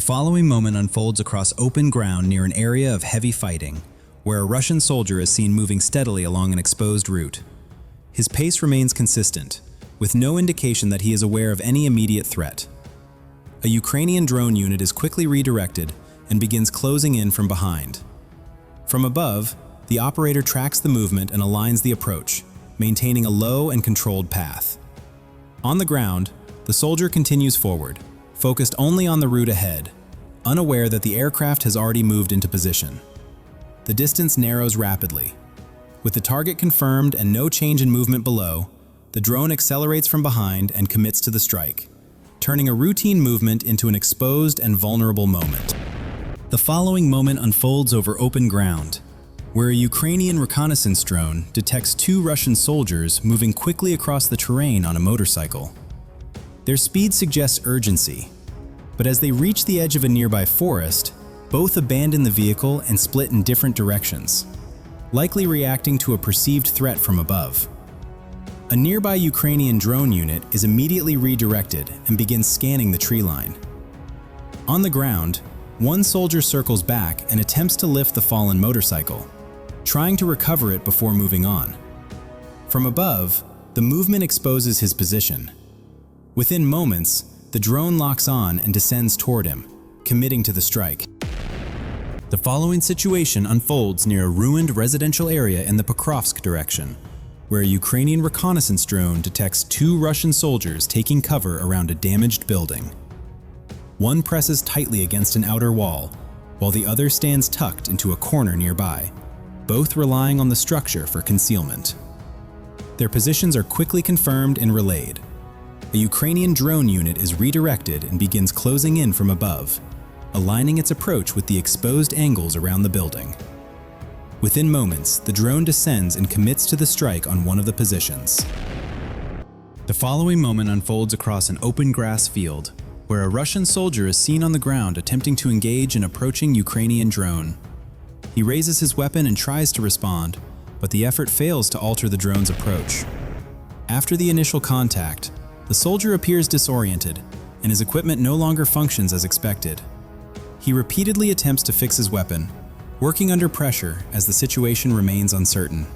The following moment unfolds across open ground near an area of heavy fighting, where a Russian soldier is seen moving steadily along an exposed route. His pace remains consistent, with no indication that he is aware of any immediate threat. A Ukrainian drone unit is quickly redirected and begins closing in from behind. From above, the operator tracks the movement and aligns the approach, maintaining a low and controlled path. On the ground, the soldier continues forward, focused only on the route ahead, unaware that the aircraft has already moved into position. The distance narrows rapidly. With the target confirmed and no change in movement below, the drone accelerates from behind and commits to the strike, turning a routine movement into an exposed and vulnerable moment. The following moment unfolds over open ground, where a Ukrainian reconnaissance drone detects two Russian soldiers moving quickly across the terrain on a motorcycle. Their speed suggests urgency, but as they reach the edge of a nearby forest, both abandon the vehicle and split in different directions, likely reacting to a perceived threat from above. A nearby Ukrainian drone unit is immediately redirected and begins scanning the tree line. On the ground, one soldier circles back and attempts to lift the fallen motorcycle, trying to recover it before moving on. From above, the movement exposes his position. Within moments, the drone locks on and descends toward him, committing to the strike. The following situation unfolds near a ruined residential area in the Pokrovsk direction, where a Ukrainian reconnaissance drone detects two Russian soldiers taking cover around a damaged building. One presses tightly against an outer wall, while the other stands tucked into a corner nearby, both relying on the structure for concealment. Their positions are quickly confirmed and relayed. A Ukrainian drone unit is redirected and begins closing in from above, aligning its approach with the exposed angles around the building. Within moments, the drone descends and commits to the strike on one of the positions. The following moment unfolds across an open grass field, where a Russian soldier is seen on the ground attempting to engage an approaching Ukrainian drone. He raises his weapon and tries to respond, but the effort fails to alter the drone's approach. After the initial contact, the soldier appears disoriented, and his equipment no longer functions as expected. He repeatedly attempts to fix his weapon, working under pressure as the situation remains uncertain.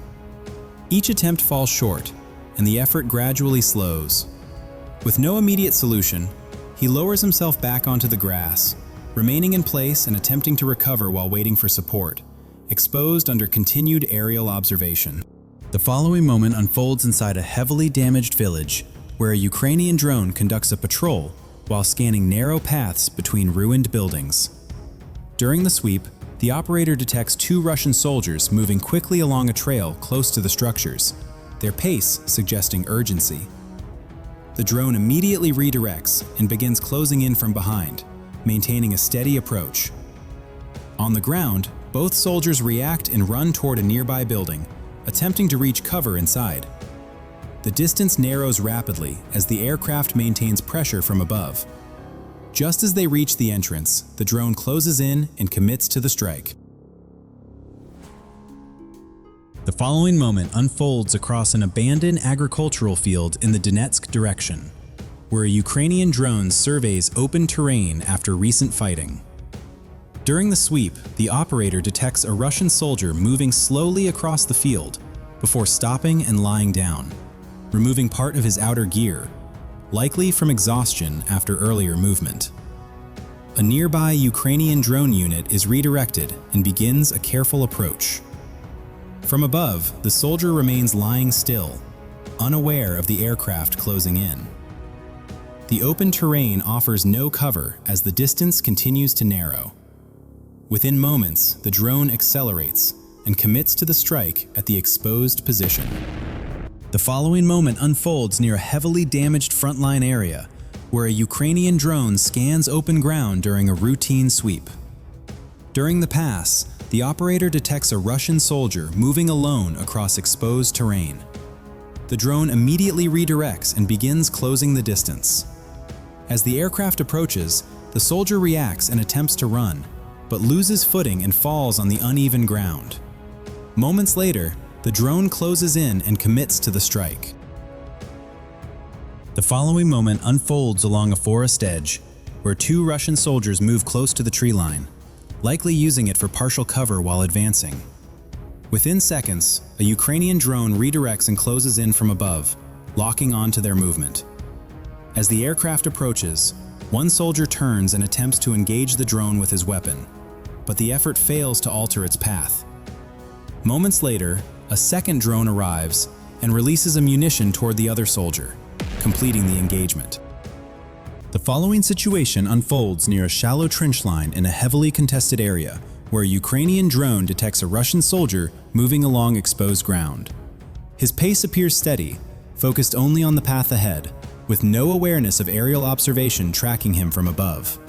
Each attempt falls short, and the effort gradually slows. With no immediate solution, he lowers himself back onto the grass, remaining in place and attempting to recover while waiting for support, exposed under continued aerial observation. The following moment unfolds inside a heavily damaged village, where a Ukrainian drone conducts a patrol while scanning narrow paths between ruined buildings. During the sweep, the operator detects two Russian soldiers moving quickly along a trail close to the structures, their pace suggesting urgency. The drone immediately redirects and begins closing in from behind, maintaining a steady approach. On the ground, both soldiers react and run toward a nearby building, attempting to reach cover inside. The distance narrows rapidly as the aircraft maintains pressure from above. Just as they reach the entrance, the drone closes in and commits to the strike. The following moment unfolds across an abandoned agricultural field in the Donetsk direction, where a Ukrainian drone surveys open terrain after recent fighting. During the sweep, the operator detects a Russian soldier moving slowly across the field before stopping and lying down, removing part of his outer gear, likely from exhaustion after earlier movement. A nearby Ukrainian drone unit is redirected and begins a careful approach. From above, the soldier remains lying still, unaware of the aircraft closing in. The open terrain offers no cover as the distance continues to narrow. Within moments, the drone accelerates and commits to the strike at the exposed position. The following moment unfolds near a heavily damaged frontline area, where a Ukrainian drone scans open ground during a routine sweep. During the pass, the operator detects a Russian soldier moving alone across exposed terrain. The drone immediately redirects and begins closing the distance. As the aircraft approaches, the soldier reacts and attempts to run, but loses footing and falls on the uneven ground. Moments later, the drone closes in and commits to the strike. The following moment unfolds along a forest edge, where 2 Russian soldiers move close to the tree line, likely using it for partial cover while advancing. Within seconds, a Ukrainian drone redirects and closes in from above, locking onto their movement. As the aircraft approaches, one soldier turns and attempts to engage the drone with his weapon, but the effort fails to alter its path. Moments later, a second drone arrives and releases ammunition toward the other soldier, completing the engagement. The following situation unfolds near a shallow trench line in a heavily contested area, where a Ukrainian drone detects a Russian soldier moving along exposed ground. His pace appears steady, focused only on the path ahead, with no awareness of aerial observation tracking him from above.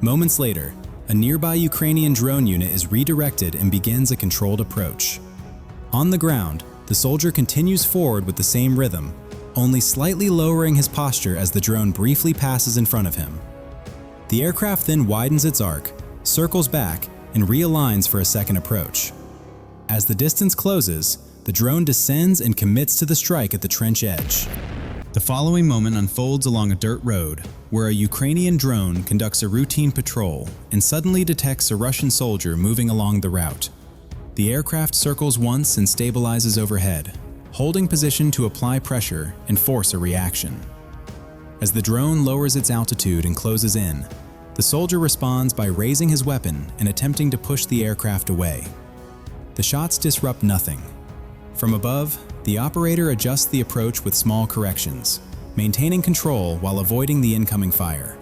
Moments later, a nearby Ukrainian drone unit is redirected and begins a controlled approach. On the ground, the soldier continues forward with the same rhythm, only slightly lowering his posture as the drone briefly passes in front of him. The aircraft then widens its arc, circles back, and realigns for a second approach. As the distance closes, the drone descends and commits to the strike at the trench edge. The following moment unfolds along a dirt road, where a Ukrainian drone conducts a routine patrol and suddenly detects a Russian soldier moving along the route. The aircraft circles once and stabilizes overhead, holding position to apply pressure and force a reaction. As the drone lowers its altitude and closes in, the soldier responds by raising his weapon and attempting to push the aircraft away. The shots disrupt nothing. From above, the operator adjusts the approach with small corrections, maintaining control while avoiding the incoming fire.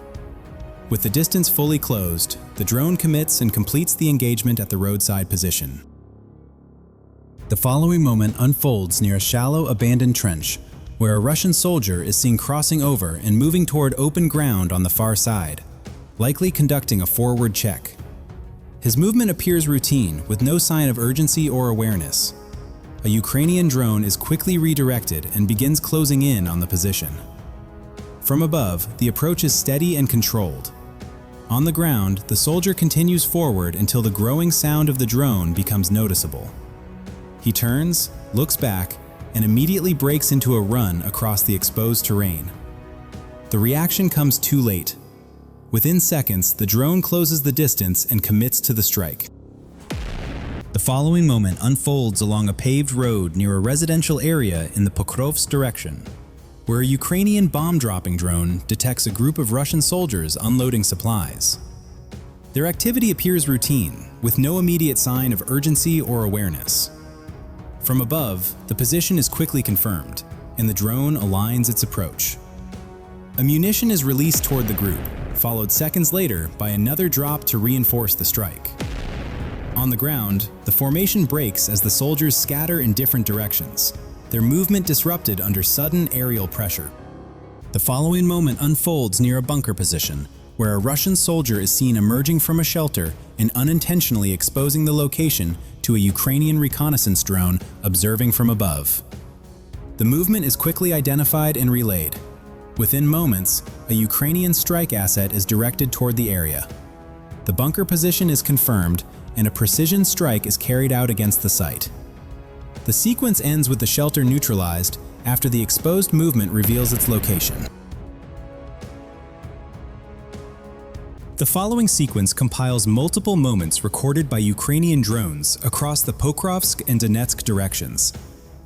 With the distance fully closed, the drone commits and completes the engagement at the roadside position. The following moment unfolds near a shallow, abandoned trench, where a Russian soldier is seen crossing over and moving toward open ground on the far side, likely conducting a forward check. His movement appears routine, with no sign of urgency or awareness. A Ukrainian drone is quickly redirected and begins closing in on the position. From above, the approach is steady and controlled. On the ground, the soldier continues forward until the growing sound of the drone becomes noticeable. He turns, looks back, and immediately breaks into a run across the exposed terrain. The reaction comes too late. Within seconds, the drone closes the distance and commits to the strike. The following moment unfolds along a paved road near a residential area in the Pokrovsk direction, where a Ukrainian bomb-dropping drone detects a group of Russian soldiers unloading supplies. Their activity appears routine, with no immediate sign of urgency or awareness. From above, the position is quickly confirmed, and the drone aligns its approach. Ammunition is released toward the group, followed seconds later by another drop to reinforce the strike. On the ground, the formation breaks as the soldiers scatter in different directions, their movement disrupted under sudden aerial pressure. The following moment unfolds near a bunker position, where a Russian soldier is seen emerging from a shelter and unintentionally exposing the location to a Ukrainian reconnaissance drone observing from above. The movement is quickly identified and relayed. Within moments, a Ukrainian strike asset is directed toward the area. The bunker position is confirmed, and a precision strike is carried out against the site. The sequence ends with the shelter neutralized after the exposed movement reveals its location. The following sequence compiles multiple moments recorded by Ukrainian drones across the Pokrovsk and Donetsk directions,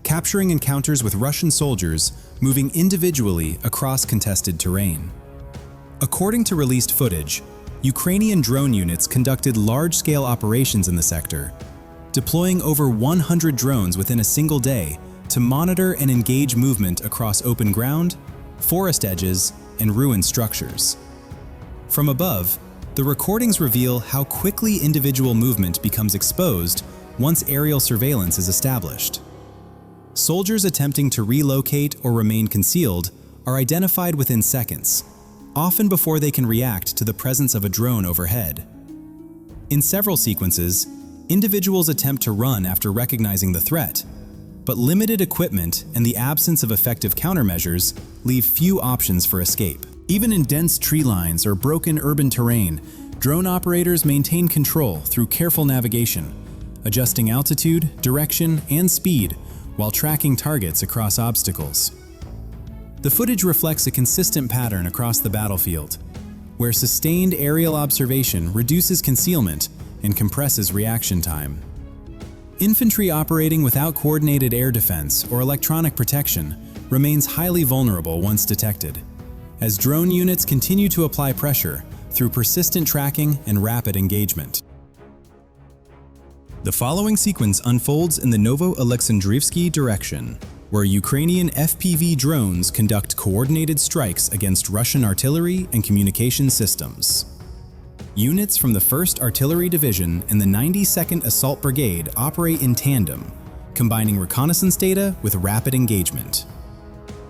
capturing encounters with Russian soldiers moving individually across contested terrain. According to released footage, Ukrainian drone units conducted large-scale operations in the sector, deploying over 100 drones within a single day to monitor and engage movement across open ground, forest edges, and ruined structures. From above, the recordings reveal how quickly individual movement becomes exposed once aerial surveillance is established. Soldiers attempting to relocate or remain concealed are identified within seconds, often before they can react to the presence of a drone overhead. In several sequences, individuals attempt to run after recognizing the threat, but limited equipment and the absence of effective countermeasures leave few options for escape. Even in dense tree lines or broken urban terrain, drone operators maintain control through careful navigation, adjusting altitude, direction, and speed while tracking targets across obstacles. The footage reflects a consistent pattern across the battlefield, where sustained aerial observation reduces concealment and compresses reaction time. Infantry operating without coordinated air defense or electronic protection remains highly vulnerable once detected, as drone units continue to apply pressure through persistent tracking and rapid engagement. The following sequence unfolds in the Novooleksandrivske direction, where Ukrainian FPV drones conduct coordinated strikes against Russian artillery and communication systems. Units from the 1st Artillery Division and the 92nd Assault Brigade operate in tandem, combining reconnaissance data with rapid engagement.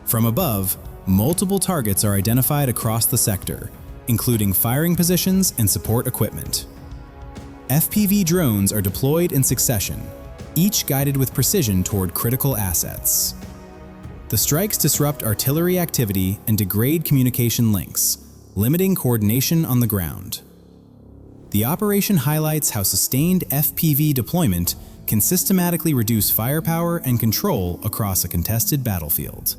From above, multiple targets are identified across the sector, including firing positions and support equipment. FPV drones are deployed in succession, each guided with precision toward critical assets. The strikes disrupt artillery activity and degrade communication links, limiting coordination on the ground. The operation highlights how sustained FPV deployment can systematically reduce firepower and control across a contested battlefield.